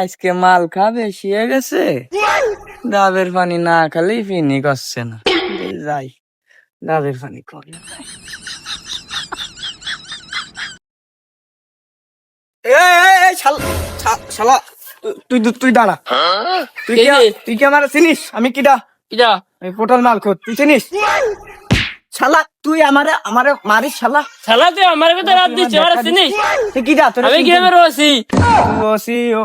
আজকে মাল খা বেশি হয়ে গেছে, ডাবের পানি না খালি ফিনি করছে না। যাই ডাবের পানি করি। শালা তুই তুই দাঁড়া। তুই কি আমার চিনিস? আমি কিডা? আমি পটল মাল খোর, তুই চিনিস? শালা তুই আমারে আমারে মারিস শালা। শালা তুই আমার কথা রাত দিচ্ছিস, আমার চিনিস? তুই কিডা? তোর আমি গ্রামের ওসি। ওসি? ও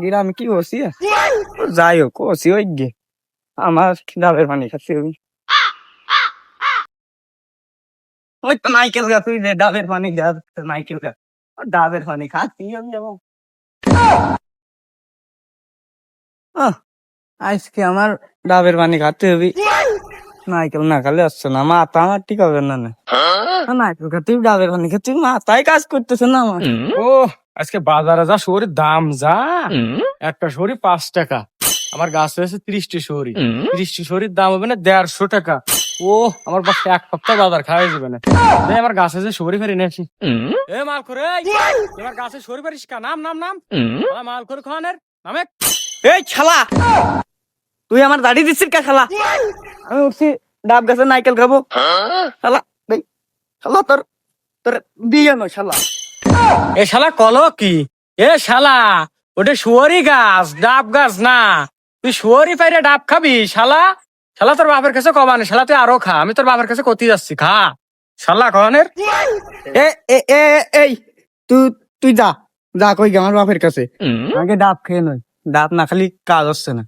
গ্রাম কি ওসি? যাই হোক ওসি ওই গে আমার ডাবের পানি খাচ্ছি আমি। ওই তো নাইকেল গা, তুই যে ডাবের পানি গা, নাইকেল গা ডাবের পানি খাচ্ছি আমি। এবং আজকে আমার ডাবের পানি খাতে হবে। নাইকেল না খালে আসছে না, মাথা আমার ঠিক হবে না। নাইকেল খাতে ডাবের পানি খাচ্ছি, মাথায় কাজ করতেছে না আমার। ও আজকে বাজারে যা শহরের দাম যা, একটা শহরি 5 টাকা, আমার গাছ হয়েছে 30টি শহরি, 30টি শহরির দাম হবে না 150 টাকা। ও আমার বাচ্চা এক সপ্তাহ বাজার খাওয়া যাবে না। আমার গাছে যে শহরি ফেরি নিয়েছি। এ মাল করে এবার গাছে শহরি ফেরিস কা? নাম নাম নাম মাল করে খাওয়ানের নামে। এই শালা তুই আমার দাড়ি দিচ্ছিস কে শালা? আমি উঠছি ডাব গাছে নাইকেল খাবো শালা। দেই শালা তোর তোর দিয়ে নো শালা। এ শালা কলো কি? এ শালা ওটা শুয়ারি গাছ, ডাব গাছ না। তুই শুয়ারি পাইরে ডাব খাবি শালা? শালা তোর বাপের কাছে কমানে, শালা তুই আরো খা, আমি তোর বাপের কাছে কতি যাচ্ছি, খা শালা কনের। এ এ এ এই তুই তুই যা যা কই গে আমার বাপের কাছে। আগে ডাব খেয়ে নয়, ডাব না খালি কাজ হচ্ছে না।